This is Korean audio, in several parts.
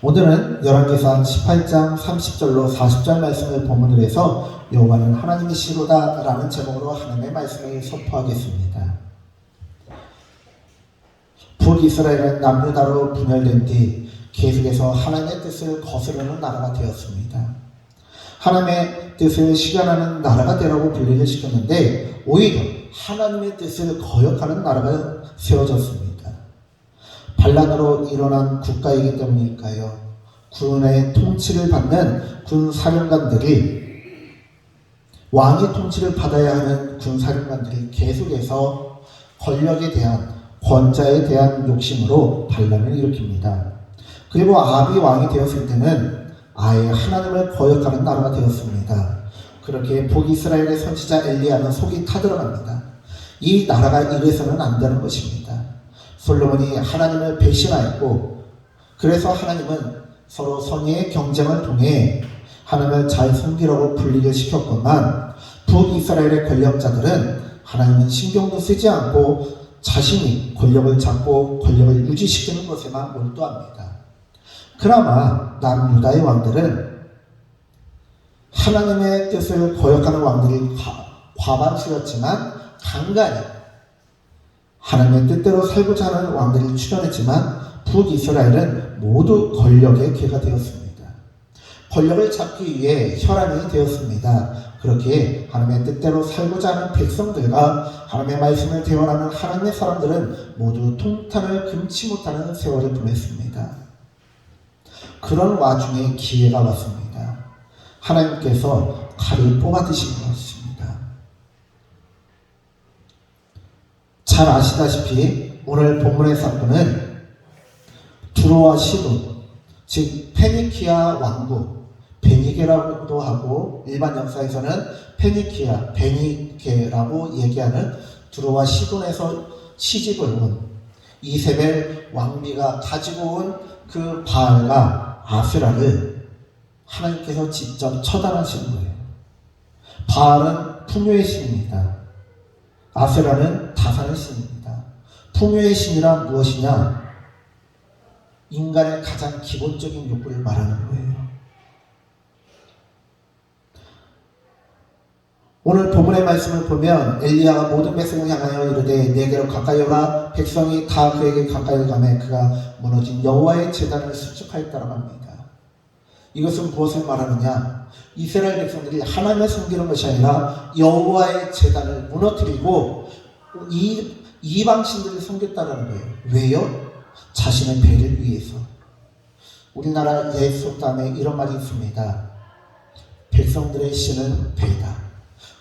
오늘은 열왕기상 18장 30절로 40절 말씀을 본문으로 해서 여호와는 하나님이시로다 라는 제목으로 하나님의 말씀을 선포하겠습니다. 북이스라엘은 남유다로 분열된 뒤 계속해서 하나님의 뜻을 거스르는 나라가 되었습니다. 하나님의 뜻을 실현하는 나라가 되라고 분리를 시켰는데 오히려 하나님의 뜻을 거역하는 나라가 세워졌습니다. 반란으로 일어난 국가이기 때문일까요? 군의 통치를 받는 군사령관들이 왕의 통치를 받아야 하는 군사령관들이 계속해서 권력에 대한 권자에 대한 욕심으로 반란을 일으킵니다. 그리고 아합이 왕이 되었을 때는 아예 하나님을 거역하는 나라가 되었습니다. 그렇게 북이스라엘의 선지자 엘리야는 속이 타들어갑니다. 이 나라가 이래서는 안 되는 것입니다. 솔로몬이 하나님을 배신하였고 그래서 하나님은 서로 선의의 경쟁을 통해 하나님을 잘 섬기라고 분리를 시켰건만 북이스라엘의 권력자들은 하나님은 신경도 쓰지 않고 자신이 권력을 잡고 권력을 유지시키는 것에만 몰두합니다. 그나마 남유다의 왕들은 하나님의 뜻을 거역하는 왕들이 과반수였지만 간간히 하나님의 뜻대로 살고자 하는 왕들이 출현했지만 북이스라엘은 모두 권력의 개가 되었습니다. 권력을 잡기 위해 혈안이 되었습니다. 그렇게 하나님의 뜻대로 살고자 하는 백성들과 하나님의 말씀을 대언하는 하나님의 사람들은 모두 통탄을 금치 못하는 세월을 보냈습니다. 그런 와중에 기회가 왔습니다. 하나님께서 칼을 뽑아 드신 것입니다. 잘 아시다시피 오늘 본문의 사건은 두로와 시돈, 즉 페니키아 왕국, 베니게라고도 하고 일반 역사에서는 페니키아, 베니게라고 얘기하는 두로와 시돈에서 시집을 온 이세벨 왕비가 가지고 온 그 바알과 아세라를 하나님께서 직접 처단하시는 거예요. 바알은 풍요의 신입니다. 아세라는 다산의 신입니다. 풍요의 신이란 무엇이냐? 인간의 가장 기본적인 욕구를 말하는 거예요. 오늘 본문의 말씀을 보면 엘리야가 모든 백성을 향하여 이르되 내게로 가까이 오라. 백성이 다 그에게 가까이 가매 그가 무너진 여호와의 제단을 수축하였다라고 합니다. 이것은 무엇을 말하느냐? 이스라엘 백성들이 하나님을 섬기는 것이 아니라 여호와의 제단을 무너뜨리고 이방신들을 섬겼다는 거예요. 왜요? 자신의 배를 위해서. 우리나라 예속담에 이런 말이 있습니다. 백성들의 신은 배다.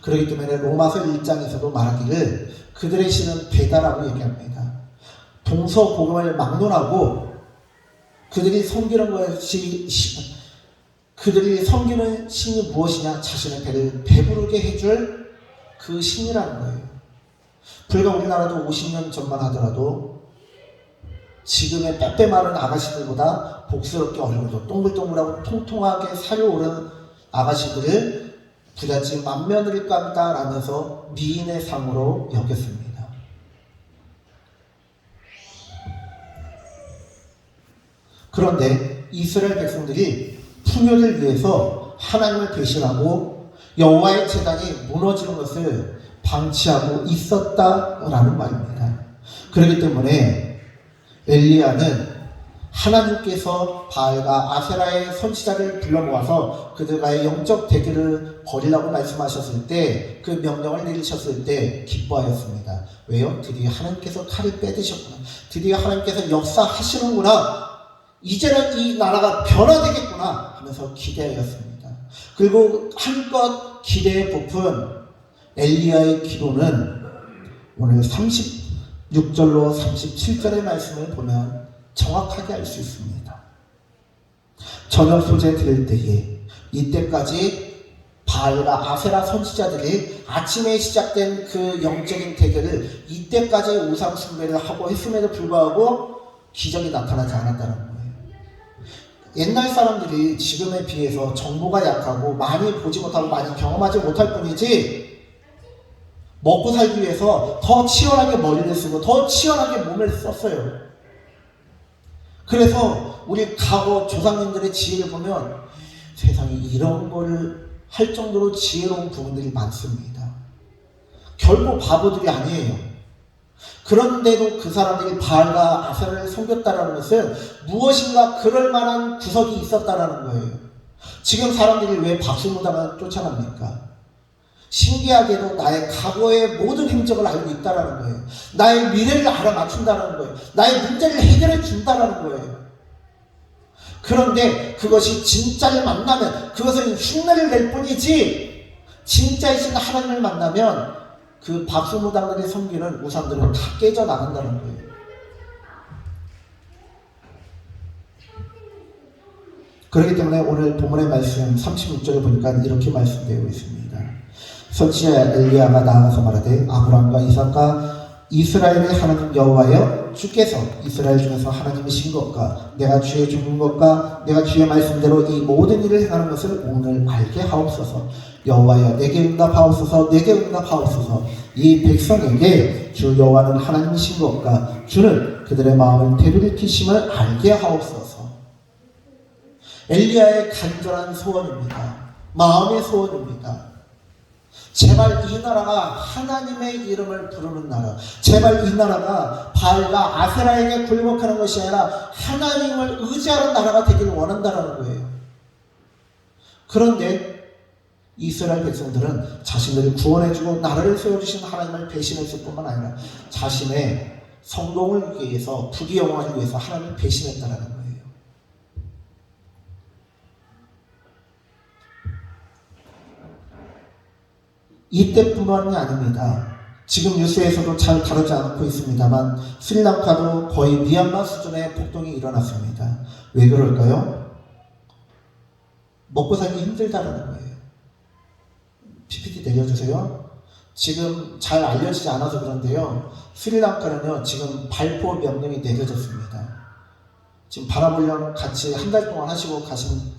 그렇기 때문에 로마서 1장에서도 말하기를 그들의 신은 배다라고 얘기합니다. 동서고금을 막론하고 그들이 섬기는 신이 무엇이냐? 자신의 배를 배부르게 해줄 그 신이라는 거예요. 불과 우리나라도 50년 전만 하더라도 지금의 빼빼 마른 아가씨들보다 복스럽게 얼굴도 동글동글하고 통통하게 살이 오른 아가씨들을 부잣집 맏며느리감이다 라면서 미인의 상으로 여겼습니다. 그런데 이스라엘 백성들이 풍요를 위해서 하나님을 배신하고 여호와의 제단이 무너지는 것을 방치하고 있었다라는 말입니다. 그렇기 때문에 엘리야는 하나님께서 바알과 아세라의 선지자를 불러 모아서 그들과의 영적 대결을 벌이라고 말씀하셨을 때 그 명령을 내리셨을 때 기뻐하였습니다. 왜요? 드디어 하나님께서 칼을 빼드셨구나. 드디어 하나님께서 역사하시는구나. 이제는 이 나라가 변화되겠구나 하면서 기대하였습니다. 그리고 한껏 기대에 부푼 엘리야의 기도는 오늘 36절로 37절의 말씀을 보면 정확하게 알 수 있습니다. 저녁 소재 드릴 때에 이때까지 바알과 아세라 선지자들이 아침에 시작된 그 영적인 대결을 이때까지 우상 숭배를 하고 했음에도 불구하고 기적이 나타나지 않았다는 거예요. 옛날 사람들이 지금에 비해서 정보가 약하고 많이 보지 못하고 많이 경험하지 못할 뿐이지 먹고 살기 위해서 더 치열하게 머리를 쓰고 더 치열하게 몸을 썼어요. 그래서 우리 과거 조상님들의 지혜를 보면 세상에 이런 거를 할 정도로 지혜로운 부분들이 많습니다. 결코 바보들이 아니에요. 그런데도 그 사람들이 바알과 아세라를 섬겼다는 것은 무엇인가 그럴 만한 구석이 있었다는 거예요. 지금 사람들이 왜 박수무당을 쫓아갑니까? 신기하게도 나의 과거의 모든 행적을 알고 있다는 거예요. 나의 미래를 알아맞춘다는 거예요. 나의 문제를 해결해 준다는 거예요. 그런데 그것이 진짜를 만나면 그것은 흉내를 낼 뿐이지, 진짜이신 하나님을 만나면 그 박수무당들이 섬기는 우상들은 다 깨져나간다는 거예요. 그렇기 때문에 오늘 본문의 말씀 36절을 보니까 이렇게 말씀되어 있습니다. 선지자 엘리야가 나아가서 말하되 아브라함과 이삭과 이스라엘의 하나님 여호와여, 주께서 이스라엘 중에서 하나님이신 것과 내가 주의 종인 것과 내가 주의 말씀대로 이 모든 일을 행하는 것을 오늘 알게 하옵소서. 여호와여, 내게 응답하옵소서. 내게 응답하옵소서. 이 백성에게 주 여호와는 하나님이신 것과 주는 그들의 마음을 되돌이키심을 알게 하옵소서. 엘리야의 간절한 소원입니다. 마음의 소원입니다. 제발 이 나라가 하나님의 이름을 부르는 나라, 제발 이 나라가 바알과 아세라에게 굴복하는 것이 아니라 하나님을 의지하는 나라가 되기를 원한다는 거예요. 그런데 이스라엘 백성들은 자신들을 구원해주고 나라를 세워주신 하나님을 배신했을 뿐만 아니라 자신의 성공을 위해서, 부귀영화를 위해서 하나님을 배신했다는 거예요. 이때뿐만이 아닙니다. 지금 뉴스에서도 잘 다루지 않고 있습니다만 스리랑카도 거의 미얀마 수준의 폭동이 일어났습니다. 왜 그럴까요? 먹고 살기 힘들다는 거예요. PPT 내려주세요. 지금 잘 알려지지 않아서 그런데요, 스리랑카는요 지금 발포 명령이 내려졌습니다. 지금 바라보령 같이 한 달 동안 하시고 가신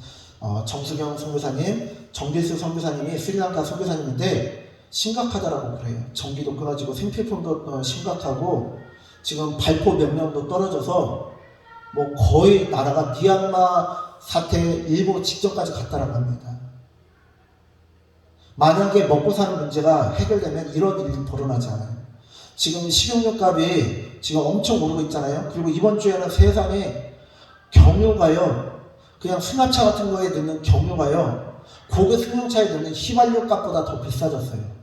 정수경 선교사님, 정길수 선교사님이 스리랑카 선교사님인데 심각하다라고 그래요. 전기도 끊어지고 생필품도 심각하고 지금 발포 명령도 떨어져서 뭐 거의 나라가 미얀마 사태 일보 직전까지 갔다라고 합니다. 만약에 먹고 사는 문제가 해결되면 이런 일이 벌어나지 않아요. 지금 식용유 값이 지금 엄청 오르고 있잖아요. 그리고 이번 주에는 세상에 경유가요, 그냥 승합차 같은 거에 넣는 경유가요, 고급 승용차에 넣는 휘발유 값보다 더 비싸졌어요.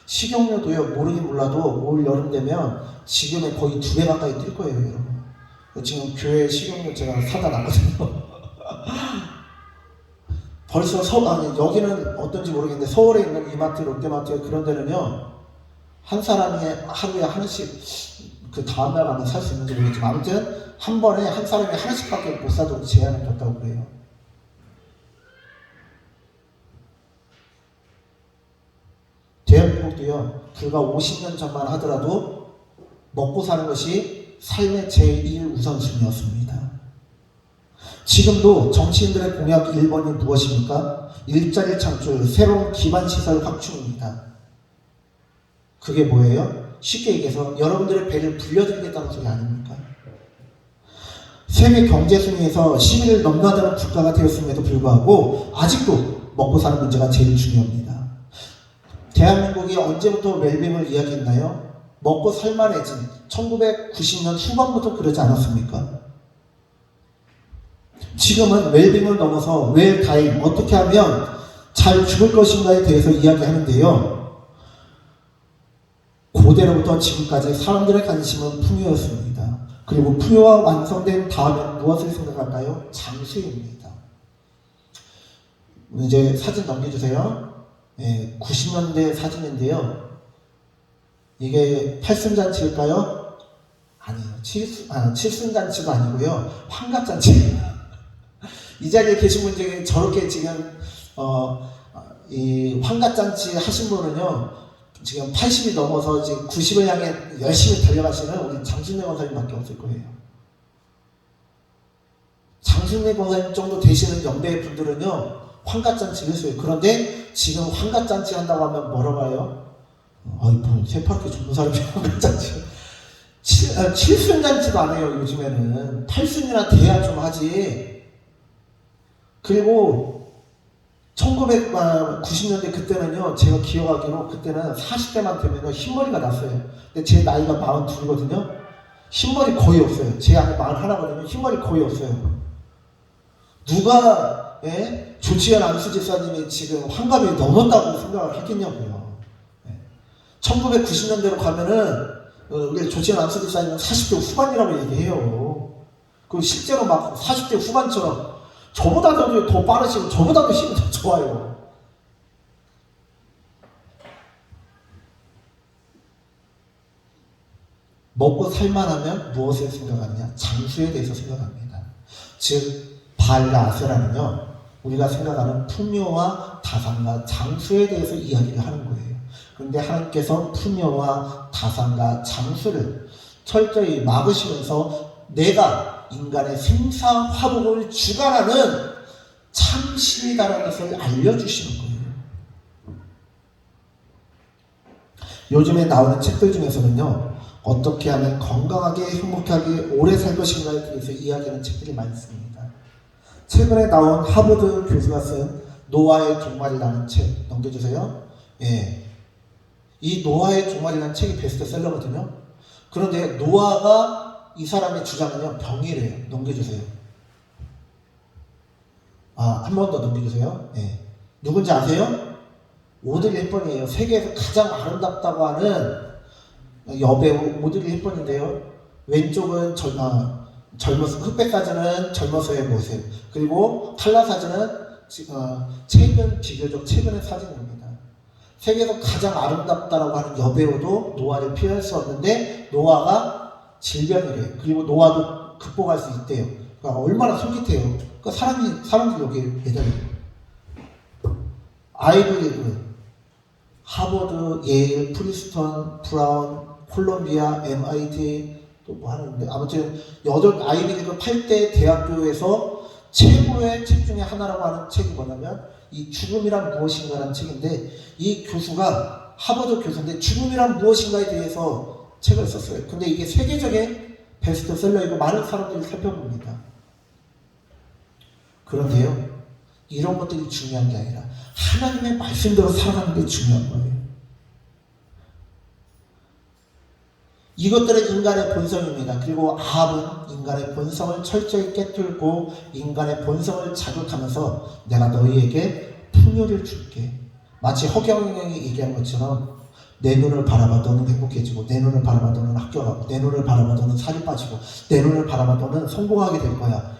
식용유도요, 모르긴 몰라도 올 여름 되면 지금의 거의 2배 가까이 뛸 거예요, 여러분. 지금 교회 식용유 제가 사다 놨거든요. 벌써 여기는 어떤지 모르겠는데 서울에 있는 이마트, 롯데마트 그런 데는요, 한 사람이 하루에 하나씩, 그 다음날 가면 살 수 있는지 모르겠지만 아무튼 한 번에 한 사람이 하나씩밖에 못 사도록 제한을 뒀다고 그래요. 대한민국도요, 불과 50년 전만 하더라도 먹고 사는 것이 삶의 제1 우선순위였습니다. 지금도 정치인들의 공약 1번이 무엇입니까? 일자리 창출, 새로운 기반시설 확충입니다. 그게 뭐예요? 쉽게 얘기해서 여러분들의 배를 불려드리겠다는 소리 아닙니까? 세계 경제 순위에서 10위를 넘나드는 국가가 되었음에도 불구하고 아직도 먹고 사는 문제가 제일 중요합니다. 대한민국이 언제부터 웰빙을 이야기했나요? 먹고 살만해진 1990년 후반부터 그러지 않았습니까? 지금은 웰빙을 넘어서 웰다잉, 어떻게 하면 잘 죽을 것인가에 대해서 이야기하는데요, 고대로부터 지금까지 사람들의 관심은 풍요였습니다. 그리고 풍요가 완성된 다음에 무엇을 생각할까요? 장수입니다. 이제 사진 넘겨주세요. 90년대 사진인데요, 이게 팔순잔치일까요? 아니에요. 칠순잔치도 아니고요, 환갑잔치예요. 이 자리에 계신 분 중에 저렇게 지금 이 환갑잔치 하신 분은요, 지금 80이 넘어서 지금 90을 향해 열심히 달려가시는 우리 장순례 권사님밖에 없을 거예요. 장순례 권사님 정도 되시는 연배의 분들은요, 환갑잔치를 했어요. 그런데 지금 환갑잔치 한다고 하면 뭐라고 해요? 뭐 새파랗게 죽는 사람이 환갑잔치. 칠순잔치도 안 해요. 요즘에는 8순이나 돼야 좀 하지. 그리고 1990년대 그때는요, 제가 기억하기로 그때는 40대만 되면 흰머리가 났어요. 근데 제 나이가 42이거든요. 흰머리 거의 없어요. 제 안에 41거든요. 흰머리 거의 없어요. 누가 조지현 안수집사님이 지금 환갑이 넘었다고 생각을 했겠냐고요. 1990년대로 가면은 우리 조지현 안수집사님은 40대 후반이라고 얘기해요. 그리고 실제로 막 40대 후반처럼 저보다도 더 빠르시고 저보다도 힘이 더 좋아요. 먹고 살만하면 무엇을 생각하느냐? 장수에 대해서 생각합니다. 즉 바알과 아세라는요, 우리가 생각하는 풍요와 다산과 장수에 대해서 이야기를 하는 거예요. 그런데 하나님께서 풍요와 다산과 장수를 철저히 막으시면서 내가 인간의 생사화복을 주관하는 참신이다라는 것을 알려주시는 거예요. 요즘에 나오는 책들 중에서는요, 어떻게 하면 건강하게 행복하게 오래 살 것인가에 대해서 이야기하는 책들이 많습니다. 최근에 나온 하버드 교수가 쓴 노아의 종말이라는 책 넘겨주세요. 예, 이 노아의 종말이라는 책이 베스트셀러거든요. 그런데 노아가 이 사람의 주장은요, 병이래요. 넘겨주세요. 한 번 더 넘겨주세요. 예. 누군지 아세요? 오드리 헵번이에요. 세계에서 가장 아름답다고 하는 여배우 오드리 헵번인데요. 왼쪽은 젊어서, 흑백 사진은 젊어서의 모습, 그리고 칼라 사진은 비교적 최근의 사진입니다. 세계에서 가장 아름답다라고 하는 여배우도 노아를 피할 수 없는데 노아가 질병이래요. 그리고 노아도 극복할 수 있대요. 그러니까 얼마나 솔깃해요. 그러니까 사람들이 여기에 매달려요. 아이비리그, 하버드, 예일, 프린스턴, 브라운, 콜롬비아, MIT 또 뭐 하는데, 아무튼 아이비리그 8대 대학교에서 최고의 책 중에 하나라고 하는 책이 뭐냐면 이 죽음이란 무엇인가라는 책인데, 이 교수가 하버드 교수인데 죽음이란 무엇인가에 대해서 책을 썼어요. 근데 이게 세계적인 베스트셀러이고 많은 사람들이 살펴봅니다. 그런데요, 이런 것들이 중요한 게 아니라 하나님의 말씀대로 살아가는 게 중요한 거예요. 이것들은 인간의 본성입니다. 그리고 아합은 인간의 본성을 철저히 깨뚫고 인간의 본성을 자극하면서 내가 너희에게 풍요를 줄게. 마치 허경영이 얘기한 것처럼 내 눈을 바라봐 너는 행복해지고, 내 눈을 바라봐 너는 합격하고, 내 눈을 바라봐 너는 살이 빠지고, 내 눈을 바라봐 너는 성공하게 될 거야.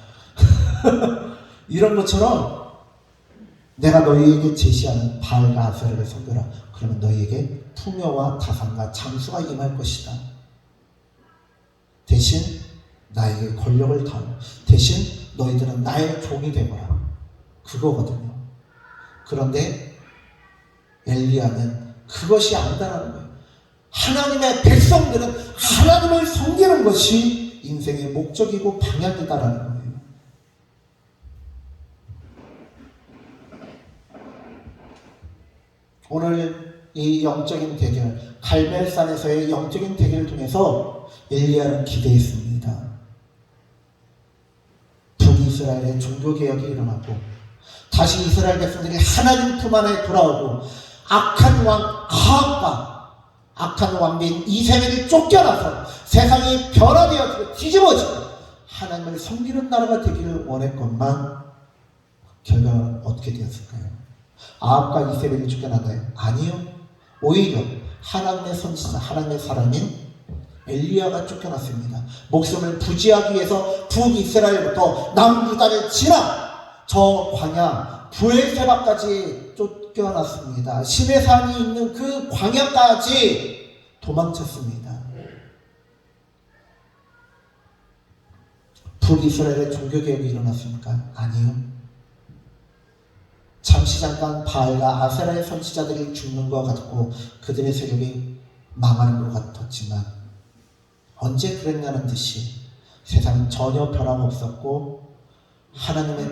이런 것처럼 내가 너희에게 제시하는 바알과 아세라를 섬겨라. 그러면 너희에게 풍요와 다산과 장수가 임할 것이다. 대신 나에게 권력을 다하고, 대신 너희들은 나의 종이 되거라. 그거거든요. 그런데 엘리야는 그것이 아니다라는 거예요. 하나님의 백성들은 하나님을 섬기는 것이 인생의 목적이고 방향이다라는 거예요. 오늘 이 영적인 대결, 갈멜산에서의 영적인 대결을 통해서 엘리야는 기대했습니다. 북이스라엘의 종교개혁이 일어나고 다시 이스라엘 백성들이 하나님 품 안에 돌아오고 악한 왕 아합과 악한 왕비인 이세벨이 쫓겨나서 세상이 변화되어지고 뒤집어지고 하나님을 섬기는 나라가 되기를 원했건만 결과는 어떻게 되었을까요? 아합과 이세벨이 쫓겨나나요? 아니요. 오히려 하나님의 선지자, 하나님의 사람인 엘리야가 쫓겨났습니다. 목숨을 부지하기 위해서 북이스라엘부터 남유다를 지나 저 광야 브엘세바까지 쫓겨났습니다. 시내산이 있는 그 광야까지 도망쳤습니다. 북이스라엘의 종교개혁이 일어났습니까? 아니요. 잠시 잠깐 바알과 아세라의 선지자들이 죽는 것 같고 그들의 세력이 망하는 것 같았지만 언제 그랬냐는 듯이 세상은 전혀 변화가 없었고 하나님의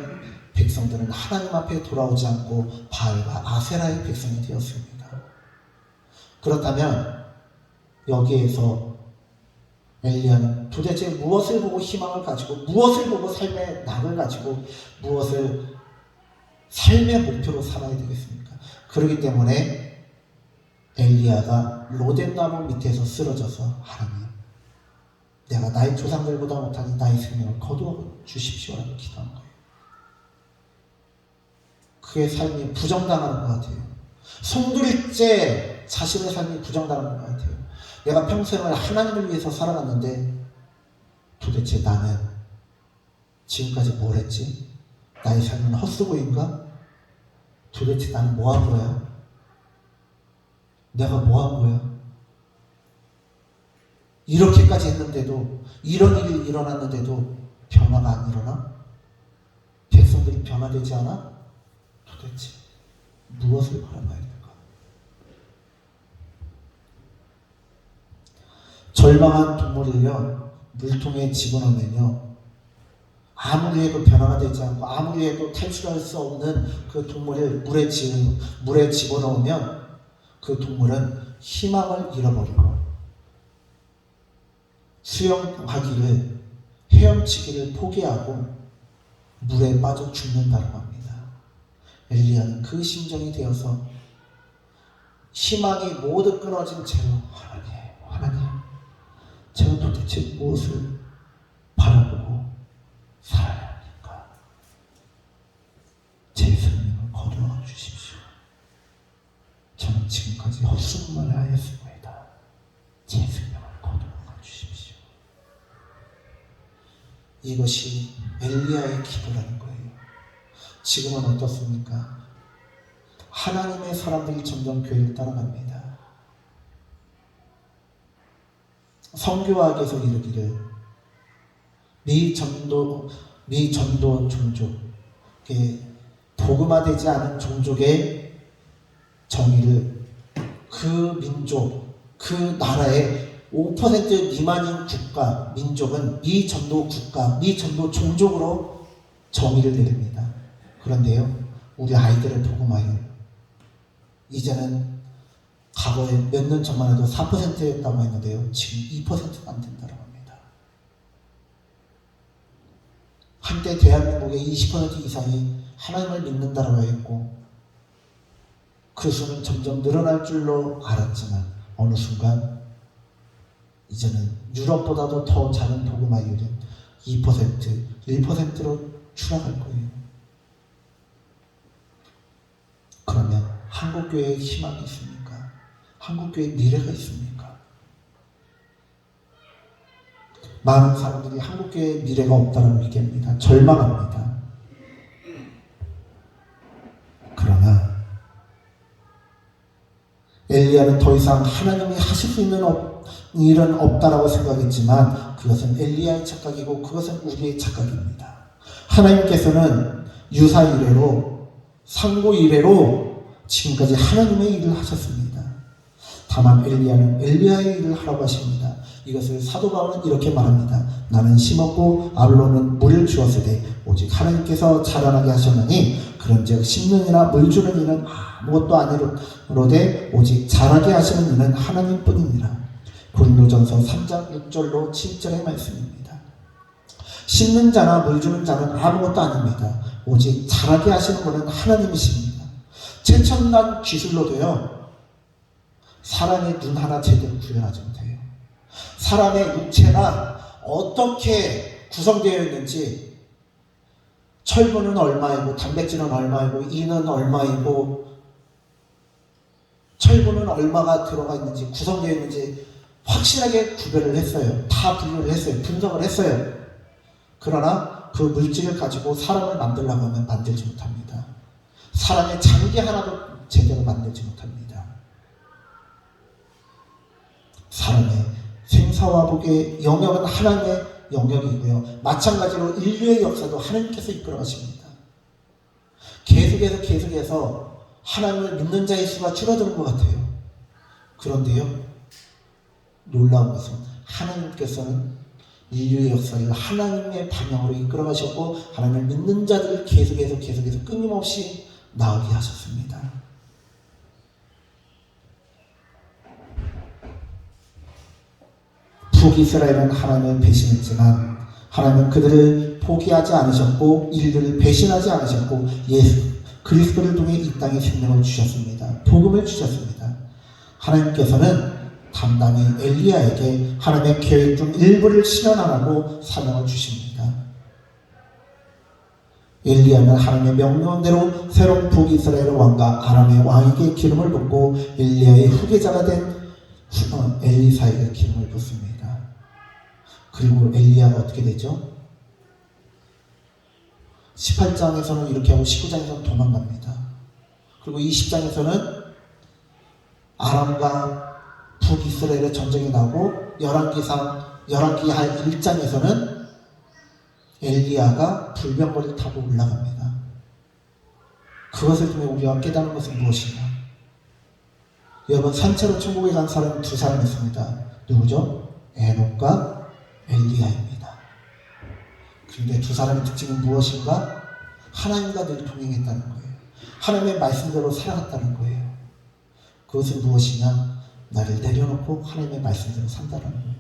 백성들은 하나님 앞에 돌아오지 않고 바알과 아세라의 백성이 되었습니다. 그렇다면 여기에서 엘리야는 도대체 무엇을 보고 희망을 가지고, 무엇을 보고 삶의 낙을 가지고, 무엇을 삶의 목표로 살아야 되겠습니까? 그렇기 때문에 엘리야가 로뎀나무 밑에서 쓰러져서, 하나님, 내가 나의 조상들보다 못하니 나의 생명을 거두어 주십시오라고 기도한 거예요. 그의 삶이 부정당하는 것 같아요. 송두리째 자신의 삶이 부정당하는 것 같아요. 내가 평생을 하나님을 위해서 살아갔는데 도대체 나는 지금까지 뭘 했지? 나의 삶은 헛수고인가? 도대체 나는 뭐 한 거야? 내가 뭐 한 거야? 이렇게까지 했는데도, 이런 일이 일어났는데도 변화가 안 일어나? 백성들이 변화되지 않아? 도대체 무엇을 바라봐야 될까? 절망한 동물을요, 물통에 집어넣으면요, 아무리 해도 변화가 되지 않고 아무리 해도 탈출할 수 없는 그 동물을 물에 집어넣으면 그 동물은 희망을 잃어버리고 수영하기를, 헤엄치기를 포기하고 물에 빠져 죽는다고 합니다. 엘리야는 그 심정이 되어서 희망이 모두 끊어진 채로, 하나님, 제가 도대체 무엇을 바라보고 살아야 합니까? 제 생명을 거두어 주십시오. 저는 지금까지 헛수고만 하였습니다. 제 생명을 거두어 주십시오. 이것이 엘리야의 기도라는 거예요. 지금은 어떻습니까? 하나님의 사람들이 점점 교회를 따라갑니다. 성교학에서 이르기를 미전도 종족, 복음화되지 않은 종족의 정의를 그 민족, 그 나라의 5% 미만인 국가, 민족은 미전도 국가, 미전도 종족으로 정의를 내립니다. 그런데요, 우리 아이들을 복음화해요. 이제는 과거에 몇 년 전만 해도 4%였다고 했는데요, 지금 2%도 안 된다고 합니다. 한때 대한민국의 20% 이상이 하나님을 믿는다라고 했고 그 수는 점점 늘어날 줄로 알았지만 어느 순간 이제는 유럽보다도 더 작은 복음화율은 2%, 1%로 추락할 거예요. 그러면 한국교회에 희망이 있습니까? 한국교회에 미래가 있습니까? 많은 사람들이 한국교회에 미래가 없다고 얘기합니다. 절망합니다. 그러나 엘리야는 더 이상 하나님이 하실 수 있는 일은 없다라고 생각했지만 그것은 엘리야의 착각이고 그것은 우리의 착각입니다. 하나님께서는 유사 이래로, 상고 이래로 지금까지 하나님의 일을 하셨습니다. 다만 엘리야는 엘리야의 일을 하라고 하십니다. 이것을 사도 바울은 이렇게 말합니다. 나는 심었고 아볼로는 물을 주었으되 오직 하나님께서 자라나게 하셨나니 그런즉 심는 이나 물 주는 이는 아무것도 아니로되 오직 자라게 하시는 이는 하나님뿐이니라. 고린도전서 3장 6절로 7절의 말씀입니다. 심는 자나 물 주는 자는 아무것도 아닙니다. 오직 자라게 하시는 분은 하나님이십니다. 최첨단 기술로도요, 사람의 눈 하나 제대로 구현하지 못해요. 사람의 육체가 어떻게 구성되어 있는지, 철분은 얼마이고 단백질은 얼마이고 이는 얼마이고 철분은 얼마가 들어가 있는지, 구성되어 있는지 확실하게 구별을 했어요. 다 분류를 했어요. 분석을 했어요. 그러나 그 물질을 가지고 사람을 만들려고 하면 만들지 못합니다. 사람의 장기 하나도 제대로 만들지 못합니다. 사람의 생사화복의 영역은 하나님의 영역이고요. 마찬가지로 인류의 역사도 하나님께서 이끌어 가십니다. 계속해서 하나님을 믿는 자의 수가 줄어드는 것 같아요. 그런데요, 놀라운 것은 하나님께서는 인류의 역사를 하나님의 방향으로 이끌어 가셨고 하나님을 믿는 자들을 계속해서 끊임없이 나오게 하셨습니다. 북이스라엘은 하나님을 배신했지만 하나님은 그들을 포기하지 않으셨고 이들을 배신하지 않으셨고 예수 그리스도를 통해 이 땅에 생명을 주셨습니다. 복음을 주셨습니다. 하나님께서는 단단히 엘리야에게 하나님의 계획 중 일부를 실현하라고 사명을 주십니다. 엘리야는 하나님의 명령대로 새로운 북이스라엘 왕과 아람의 왕에게 기름을 붓고 엘리야의 후계자가 된 엘리사에게 기름을 붓습니다. 그리고 엘리야가 어떻게 되죠? 18장에서는 이렇게 하고 19장에서는 도망갑니다. 그리고 20장에서는 아람과 북이스라엘의 전쟁이 나고 열왕기하 1장에서는 엘리야가 불병거를 타고 올라갑니다. 그것을 통해 우리가 깨닫는 것은 무엇이냐? 여러분, 산채로 천국에 간 사람은 두 사람 있습니다. 누구죠? 에녹과 엘리야입니다. 그런데 두 사람의 특징은 무엇인가? 하나님과 늘 동행했다는 거예요. 하나님의 말씀대로 살아갔다는 거예요. 그것은 무엇이냐? 나를 내려놓고 하나님의 말씀대로 산다는 거예요.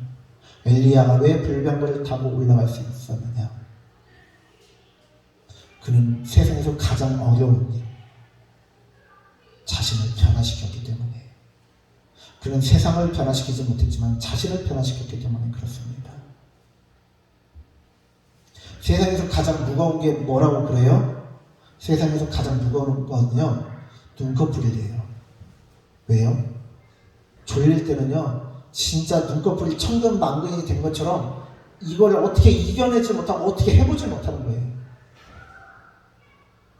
엘리야가 왜 불병거를 타고 올라갈 수 있었느냐? 그는 세상에서 가장 어려운 일, 자신을 변화시켰기 때문에. 그는 세상을 변화시키지 못했지만 자신을 변화시켰기 때문에 그렇습니다. 세상에서 가장 무거운 게 뭐라고 그래요? 세상에서 가장 무거운 거는요, 눈꺼풀이래요. 왜요? 졸릴 때는요, 진짜 눈꺼풀이 천근만근이 된 것처럼 이걸 어떻게 이겨내지 못하고 어떻게 해보지 못하는 거예요.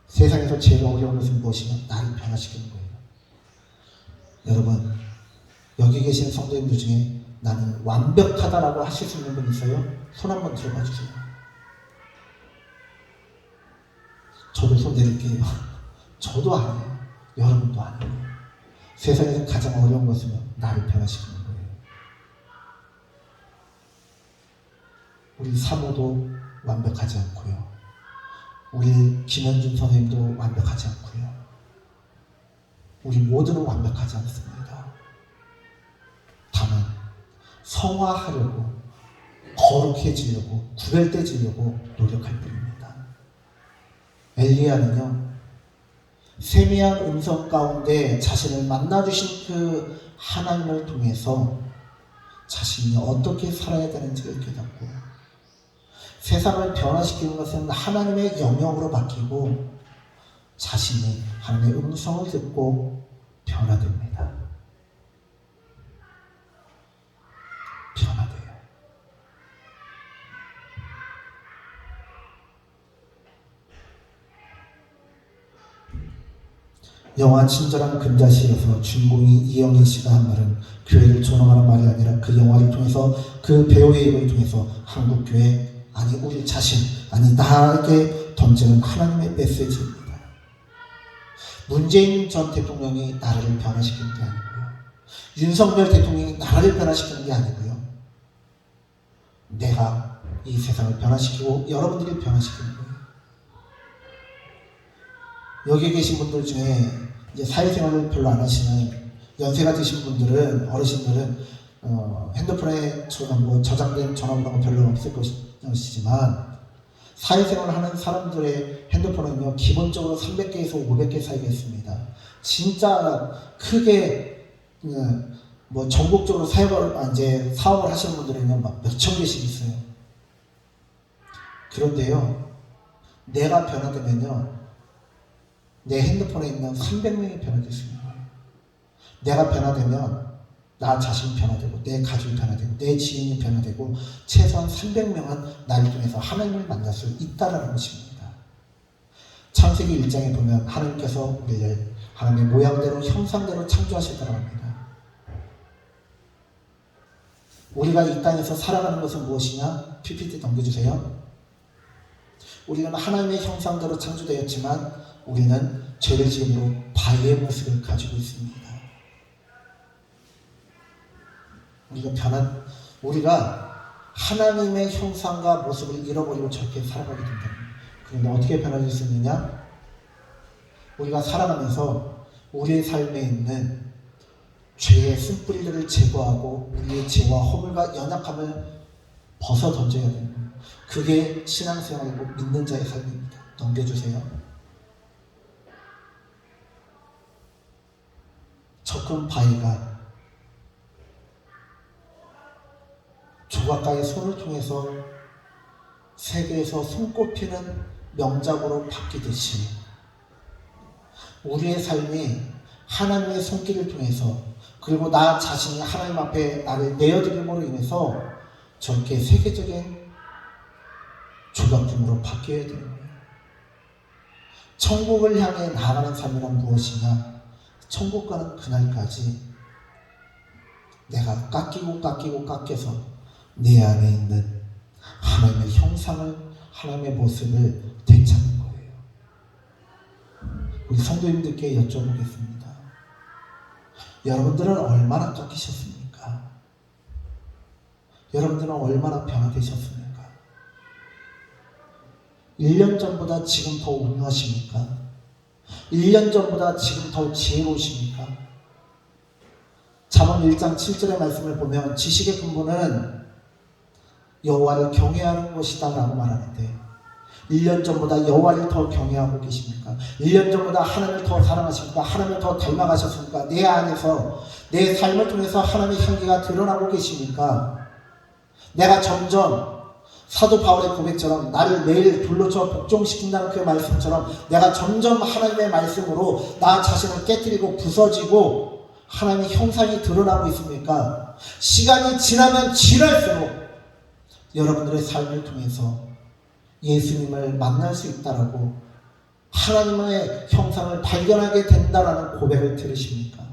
세상에서 제일 어려운 것은 무엇이냐? 나를 변화시키는 거예요. 여러분, 여기 계신 성도님들 중에 나는 완벽하다라고 하실 수 있는 분 있어요? 손 한번 들어봐 주세요. 저도 손 내릴게요. 저도 아니에요. 여러분도 아니에요. 세상에서 가장 어려운 것은 나를 변화시키는 거예요. 우리 사모도 완벽하지 않고요. 우리 김현준 선생님도 완벽하지 않고요. 우리 모두는 완벽하지 않습니다. 다만 성화하려고, 거룩해지려고, 구별되지려고 노력할 뿐입니다. 엘리야는요, 세미한 음성 가운데 자신을 만나주신 그 하나님을 통해서 자신이 어떻게 살아야 되는지를 깨닫고, 세상을 변화시키는 것은 하나님의 영역으로 맡기고 자신이 하나님의 음성을 듣고 변화됩니다. 변화돼요. 영화 친절한 금자씨에서 주인공이 이영희 씨가 한 말은 교회를 존엄하는 말이 아니라 그 영화를 통해서, 그 배우의 입을 통해서 한국 교회, 아니 우리 자신, 아니 나에게 던지는 하나님의 메시지입니다. 문재인 전 대통령이 나라를 변화시키는 게 아니고요. 윤석열 대통령이 나라를 변화시키는 게 아니고요. 내가 이 세상을 변화시키고 여러분들이 변화시키는 거예요. 여기 계신 분들 중에 이제 사회생활을 별로 안 하시는 연세가 드신 분들은, 어르신들은 핸드폰에 저장된 전화번호가 별로 없을 것이지만, 사회생활을 하는 사람들의 핸드폰은요, 기본적으로 300개에서 500개 사이가 있습니다. 진짜 크게 전국적으로 사업을 하시는 분들은요, 막 몇천 개씩 있어요. 그런데요, 내가 변화되면요, 내 핸드폰에 있는 300명이 변화될 수 있는 거예요. 내가 변화되면 나 자신이 변화되고, 내 가족이 변화되고, 내 지인이 변화되고, 최소한 300명은 나를 통해서 하나님을 만날 수 있다는 것입니다. 창세기 1장에 보면 하나님께서 우리를 하나님의 모양대로, 형상대로 창조하셨다고 합니다. 우리가 이 땅에서 살아가는 것은 무엇이냐? PPT 넘겨주세요. 우리는 하나님의 형상대로 창조되었지만 우리는 죄를 지음으로 바위의 모습을 가지고 있습니다. 우리가 하나님의 형상과 모습을 잃어버리고 저렇게 살아가게 된다. 그런데 어떻게 변화될 수 있느냐? 우리가 살아가면서 우리의 삶에 있는 죄의 쓴뿌리들을 제거하고 우리의 죄와 허물과 연약함을 벗어 던져야 되는 거예요. 그게 신앙생활이고 믿는 자의 삶입니다. 넘겨주세요. 저 큰 바위가 조각가의 손을 통해서 세계에서 손꼽히는 명작으로 바뀌듯이 우리의 삶이 하나님의 손길을 통해서 그리고 나 자신이 하나님 앞에 나를 내어드림으로 인해서 저렇게 세계적인 조각품으로 바뀌어야 되는 거예요. 천국을 향해 나아가는 삶이란 무엇이냐? 천국 가는 그날까지 내가 깎여서 내 안에 있는 하나님의 형상을, 하나님의 모습을 되찾는 거예요. 우리 성도님들께 여쭤보겠습니다. 여러분들은 얼마나 깎이셨습니까? 여러분들은 얼마나 변화되셨습니까? 1년 전보다 지금 더 온유하십니까? 1년 전보다 지금 더 지혜로우십니까? 잠언 1장 7절의 말씀을 보면 지식의 근본은 여호와를 경외하는 것이다 라고 말하는데 1년 전보다 여호와를 더 경외하고 계십니까? 1년 전보다 하나님을 더 사랑하십니까? 하나님을 더 닮아가셨습니까? 내 안에서 내 삶을 통해서 하나님의 향기가 드러나고 계십니까? 내가 점점 사도 바울의 고백처럼 나를 매일 불러줘 복종시킨다는 그 말씀처럼 내가 점점 하나님의 말씀으로 나 자신을 깨뜨리고 부서지고 하나님의 형상이 드러나고 있습니까? 시간이 지나면 지날수록 여러분들의 삶을 통해서 예수님을 만날 수 있다라고 하나님의 형상을 발견하게 된다라는 고백을 들으십니까?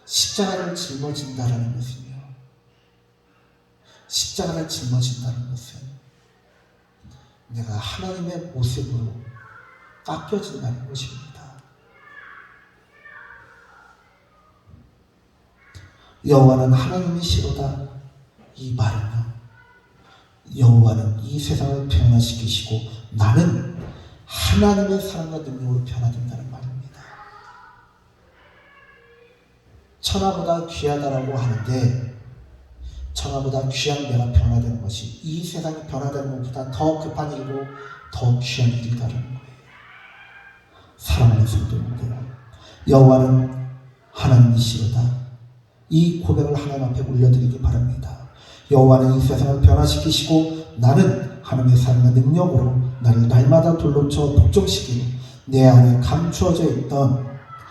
십자가를 짊어진다라는 것은요. 십자가를 짊어진다는 것은 내가 하나님의 모습으로 깎여진다는 것입니다. 여호와는 하나님이시로다 이 말은요. 여호와는 이 세상을 변화시키시고 나는 하나님의 사랑과 능력으로 변화된다는 말입니다. 천하보다 귀하다라고 하는데 천하보다 귀한 내가 변화되는 것이 이 세상이 변화되는 것보다 더 급한 일이고 더 귀한 일이다라는 거예요. 사랑하는 성도님들, 여호와는 하나님이시로다. 이 고백을 하나님 앞에 올려드리기 바랍니다. 여호와는 이 세상을 변화시키시고 나는 하나님의 사랑과 능력으로 나를 날마다 돌로쳐 복종시키고 내 안에 감추어져 있던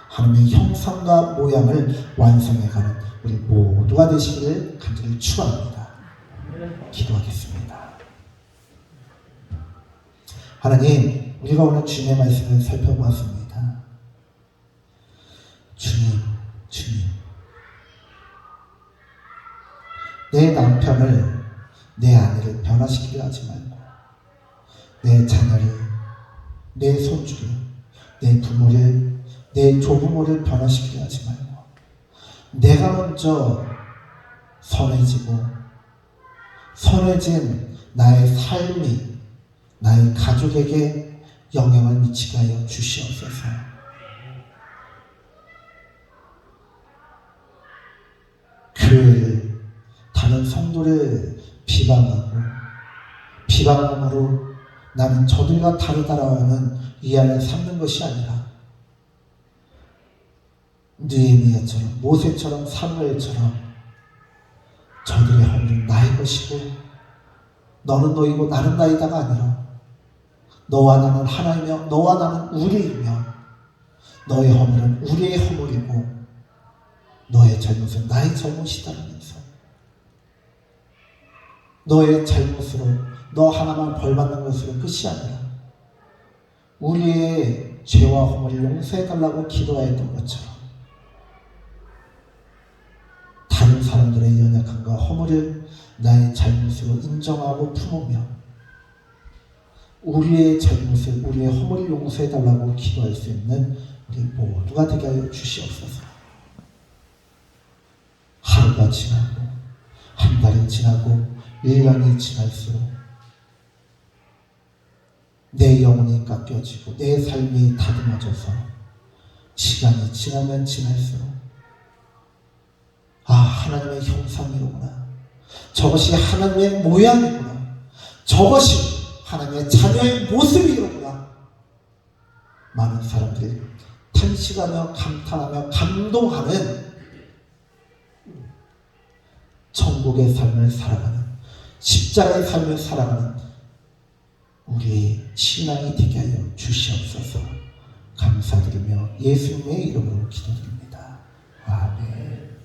하나님의 형상과 모양을 완성해가는 우리 모두가 되시기를 간절히 축원합니다. 기도하겠습니다. 하나님, 우리가 오늘 주님의 말씀을 살펴보았습니다. 주님, 내 남편을, 내 아내를 변화시키려 하지 말고 내 자녀를, 내 손주를, 내 부모를, 내 조부모를 변화시키려 하지 말고 내가 먼저 선해진 나의 삶이 나의 가족에게 영향을 미치게 하여 주시옵소서. 교회를, 다른 성도를 비방함으로 나는 저들과 다르다라고 하는 위안을 삼는 것이 아니라 느헤미야처럼, 모세처럼, 사무엘처럼 저들의 허물은 나의 것이고 너는 너이고 나는 나이다가 아니라 너와 나는 하나이며 너와 나는 우리이며 너의 허물은 우리의 허물이고 너의 잘못은 나의 잘못이다라면서 너의 잘못으로 너 하나만 벌받는 것으로 끝이 아니라 우리의 죄와 허물을 용서해달라고 기도하였던 것처럼 다른 사람들의 연약함과 허물을 나의 잘못으로 인정하고 품으며 우리의 잘못을, 우리의 허물을 용서해달라고 기도할 수 있는 우리 모두가 되게 하여 주시옵소서. 하루가 지나고 한 달이 지나고 1년이 지날수록 내 영혼이 깎여지고 내 삶이 다듬어져서 시간이 지나면 지날수록 아, 하나님의 형상이로구나. 저것이 하나님의 모양이구나. 저것이 하나님의 자녀의 모습이로구나. 많은 사람들이 탄식하며 감탄하며 감동하는 천국의 삶을 살아가는, 십자가의 삶을 살아가는 우리의 신앙이 되게 하여 주시옵소서. 감사드리며 예수님의 이름으로 기도드립니다. 아멘.